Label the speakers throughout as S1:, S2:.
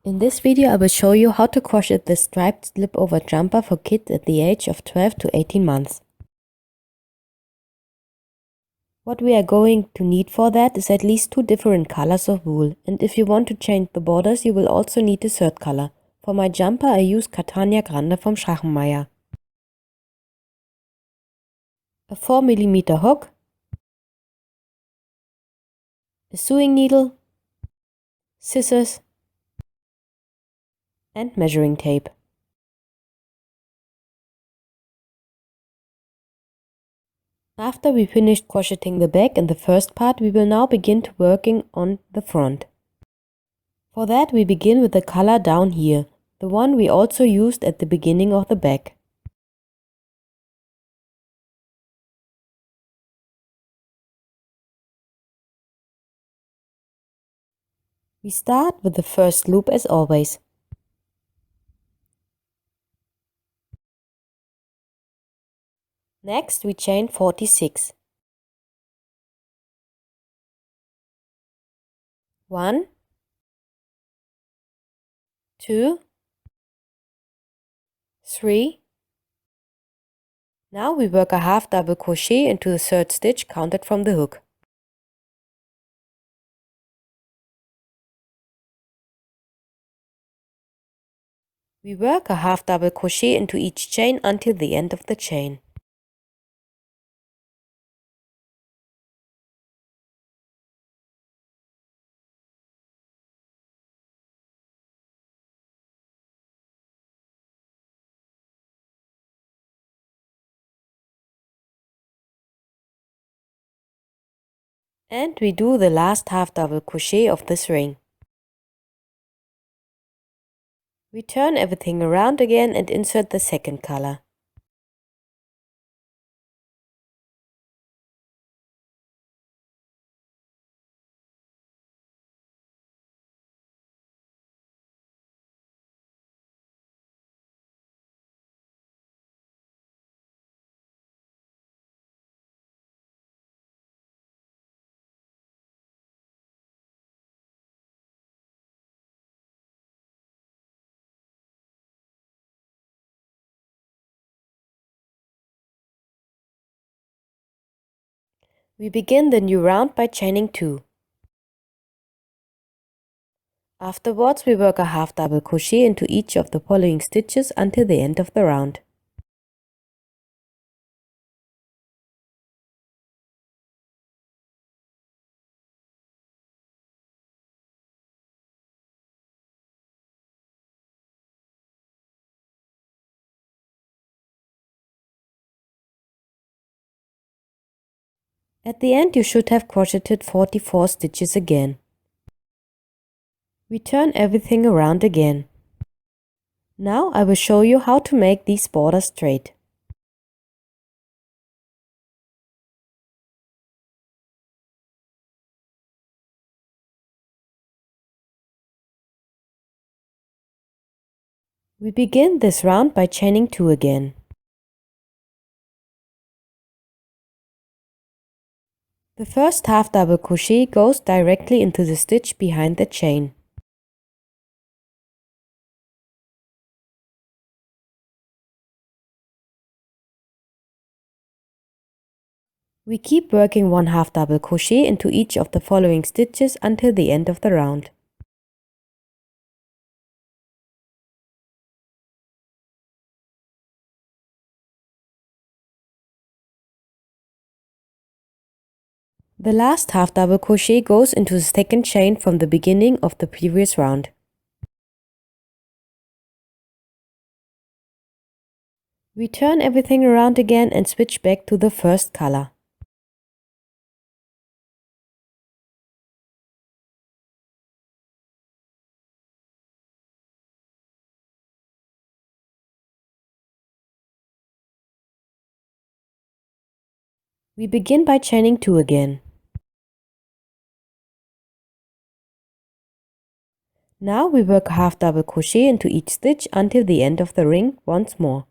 S1: In this video I will show you how to crochet this striped slip-over jumper for kids at the age of 12 to 18 months. What we are going to need for that is at least 2 different colors of wool, and if you want to change the borders you will also need a third color. For my jumper I use Catania Grande from Schachenmeier. A 4mm hook, a sewing needle, scissors and measuring tape. After we finished crocheting the back and the first part, we will now begin to working on the front. For that we begin with the color down here, the one we also used at the beginning of the back. We start with the first loop as always. Next we chain 46. 1, 2, 3. Now we work a half double crochet into the third stitch counted from the hook. We work a half double crochet into each chain until the end of the chain. And we do the last half double crochet of this ring. We turn everything around again and insert the second color. We begin the new round by chaining 2. Afterwards we work a half double crochet into each of the following stitches until the end of the round. At the end you should have crocheted 44 stitches again. We turn everything around again. Now I will show you how to make these borders straight. We begin this round by chaining 2 again. The first half double crochet goes directly into the stitch behind the chain. We keep working 1 half double crochet into each of the following stitches until the end of the round. The last half double crochet goes into the second chain from the beginning of the previous round. We turn everything around again and switch back to the first color. We begin by chaining 2 again. Now we work a half double crochet into each stitch until the end of the ring once more.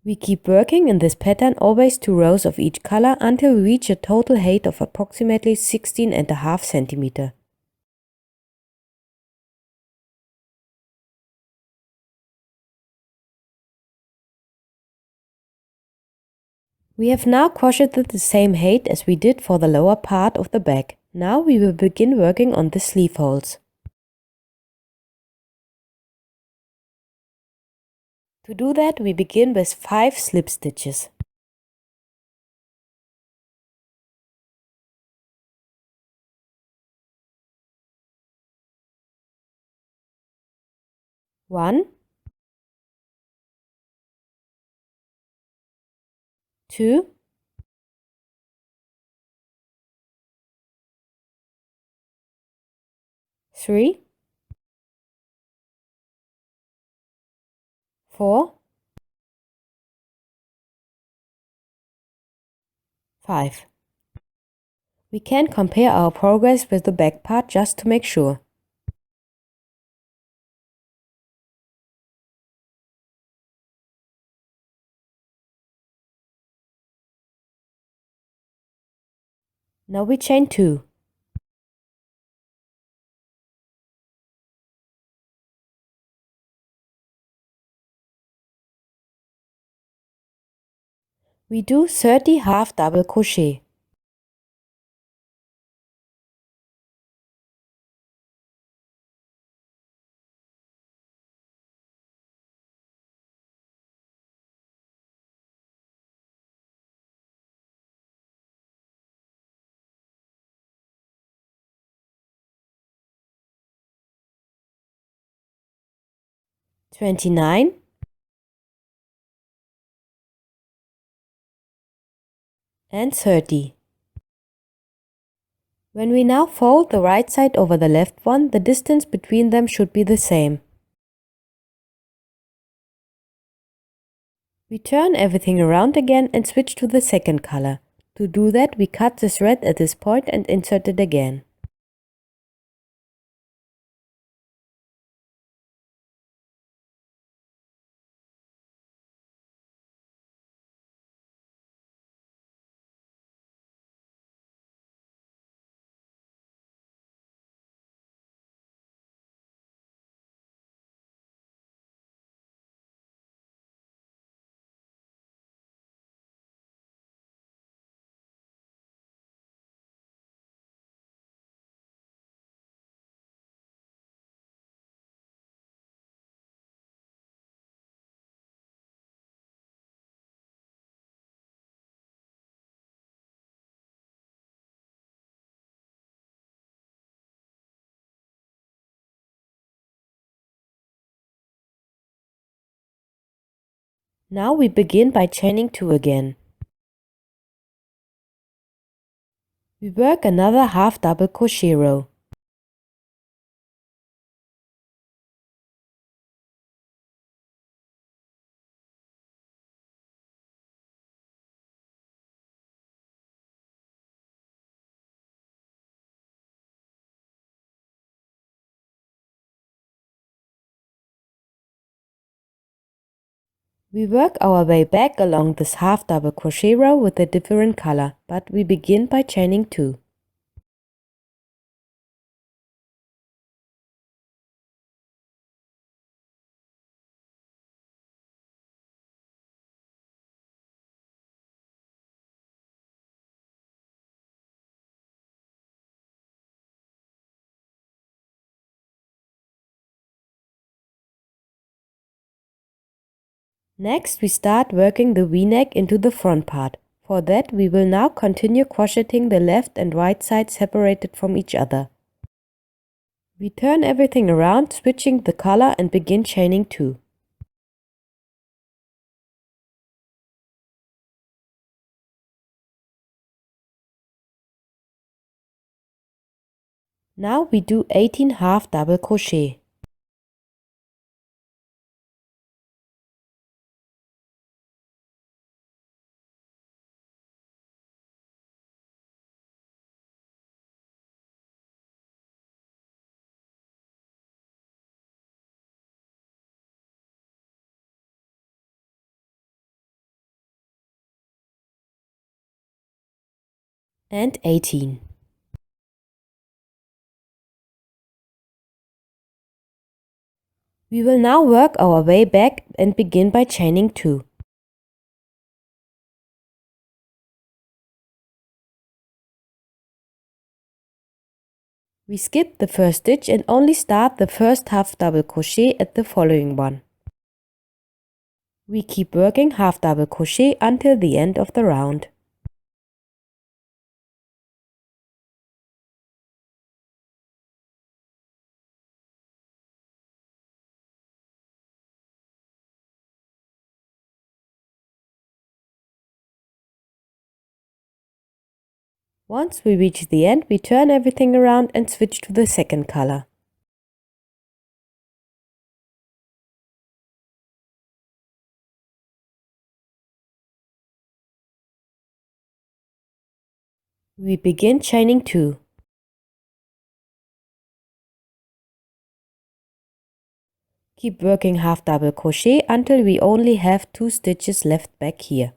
S1: We keep working in this pattern, always 2 rows of each color, until we reach a total height of approximately 16.5 centimeters. We have now crocheted the same height as we did for the lower part of the back. Now we will begin working on the sleeve holes. To do that, we begin with 5 slip stitches. One, 2, 3, 4, 5. We can compare our progress with the back part just to make sure. Now we chain 2. We do 30 half double crochet. $29 and $30. When we now fold the right side over the left one, the distance between them should be the same. We turn everything around again and switch to the second color. To do that, we cut the thread at this point and insert it again. Now we begin by chaining 2 again. We work another half double crochet row. We work our way back along this half double crochet row with a different color, but we begin by chaining 2. Next, we start working the V-neck into the front part. For that, we will now continue crocheting the left and right side separated from each other. We turn everything around, switching the color, and begin chaining 2. Now we do 18 half double crochet. and 18. We will now work our way back and begin by chaining 2. We skip the first stitch and only start the first half double crochet at the following one. We keep working half double crochet until the end of the round. Once we reach the end, we turn everything around and switch to the second color. We begin chaining 2. Keep working half double crochet until we only have 2 stitches left back here.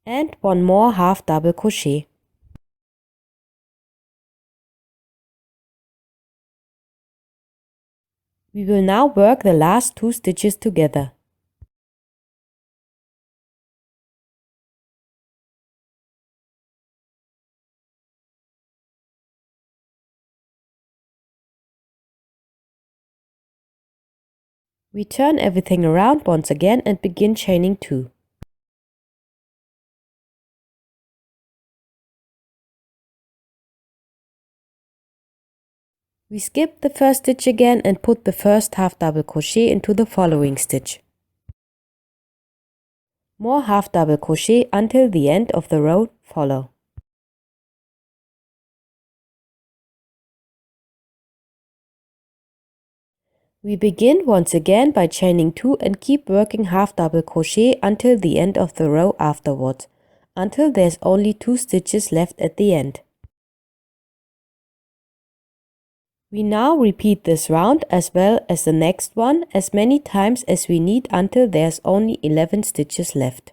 S1: And one more half double crochet. We will now work the last 2 stitches together. We turn everything around once again and begin chaining 2. We skip the first stitch again and put the first half double crochet into the following stitch. More half double crochet until the end of the row follow. We begin once again by chaining 2 and keep working half double crochet until the end of the row afterwards, until there's only 2 stitches left at the end. We now repeat this round as well as the next one as many times as we need until there's only 11 stitches left.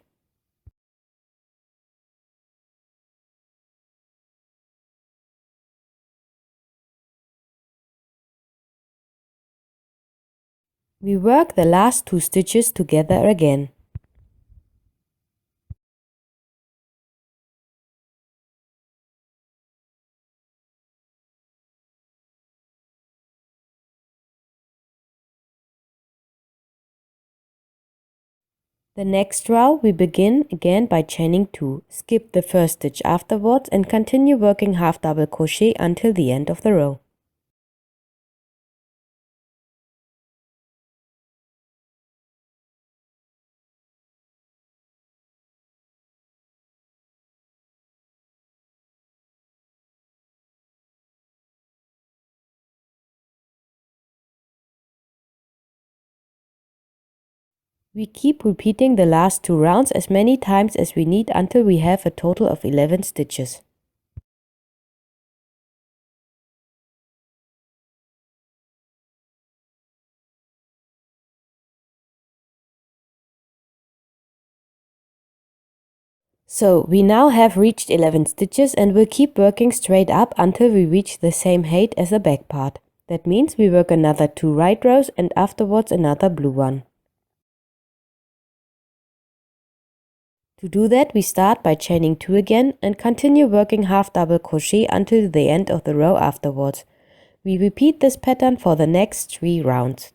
S1: We work the last 2 stitches together again. The next row we begin again by chaining 2, skip the first stitch afterwards and continue working half double crochet until the end of the row. We keep repeating the last 2 rounds as many times as we need until we have a total of 11 stitches. So we now have reached 11 stitches and will keep working straight up until we reach the same height as the back part. That means we work another 2 right rows and afterwards another blue one. To do that, we start by chaining 2 again and continue working half double crochet until the end of the row afterwards. We repeat this pattern for the next 3 rounds.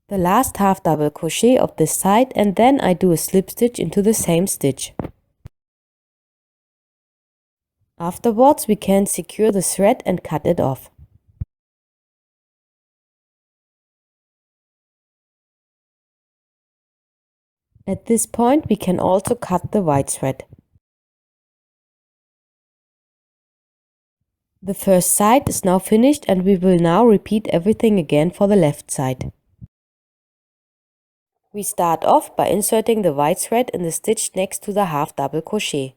S1: the last half double crochet of this side, and then I do a slip stitch into the same stitch. Afterwards we can secure the thread and cut it off. At this point we can also cut the white thread. The first side is now finished, and we will now repeat everything again for the left side. We start off by inserting the white thread in the stitch next to the half double crochet.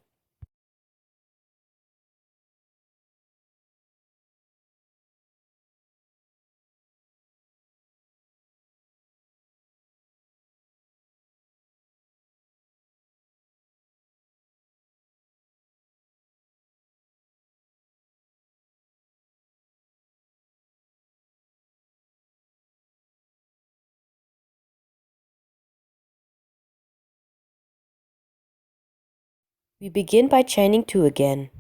S1: We begin by chaining 2 again.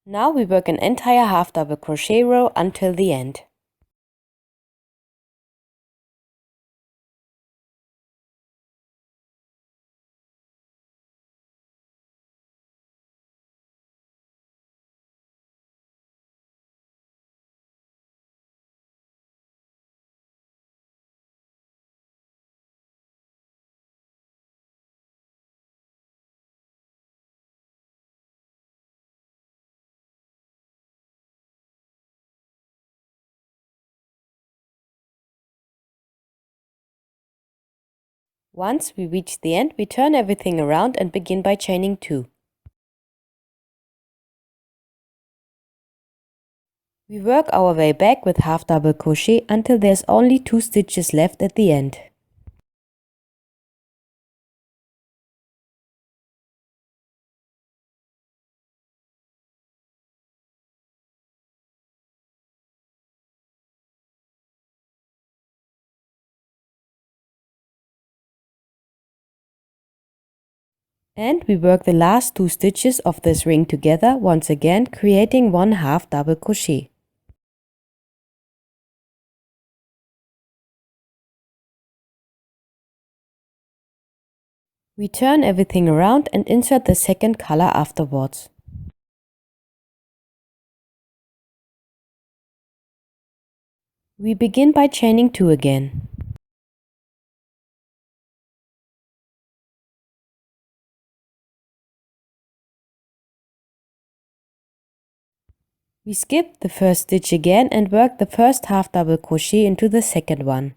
S1: Now we work an entire half double crochet row until the end. Once we reach the end, we turn everything around and begin by chaining 2. We work our way back with half double crochet until there's only 2 stitches left at the end. And we work the last 2 stitches of this ring together once again, creating one half double crochet. We turn everything around and insert the second color afterwards. We begin by chaining 2 again. We skip the first stitch again and work the first half double crochet into the second one.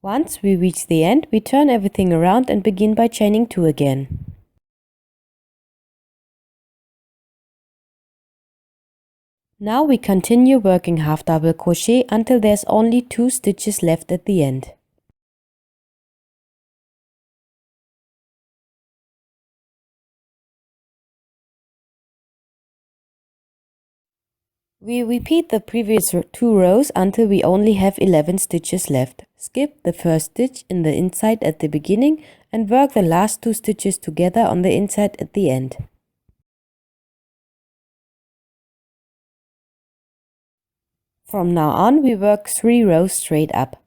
S1: Once we reach the end, we turn everything around and begin by chaining 2 again. Now we continue working half double crochet until there's only 2 stitches left at the end. We repeat the previous 2 rows until we only have 11 stitches left. Skip the first stitch in the inside at the beginning and work the last 2 stitches together on the inside at the end. From now on we work 3 rows straight up.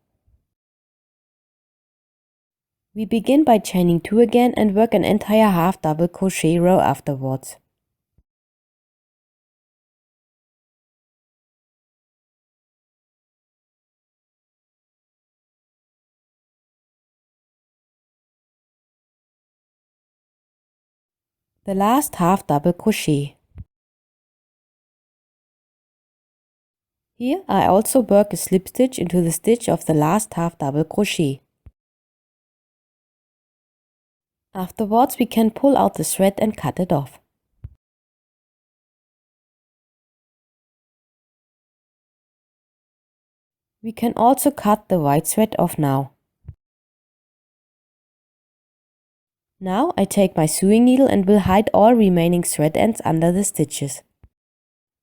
S1: We begin by chaining 2 again and work an entire half double crochet row afterwards. The last half double crochet. Here I also work a slip stitch into the stitch of the last half double crochet. Afterwards we can pull out the thread and cut it off. We can also cut the white thread off now. Now I take my sewing needle and will hide all remaining thread ends under the stitches.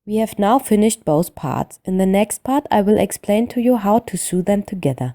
S1: We have now finished both parts. In the next part I will explain to you how to sew them together.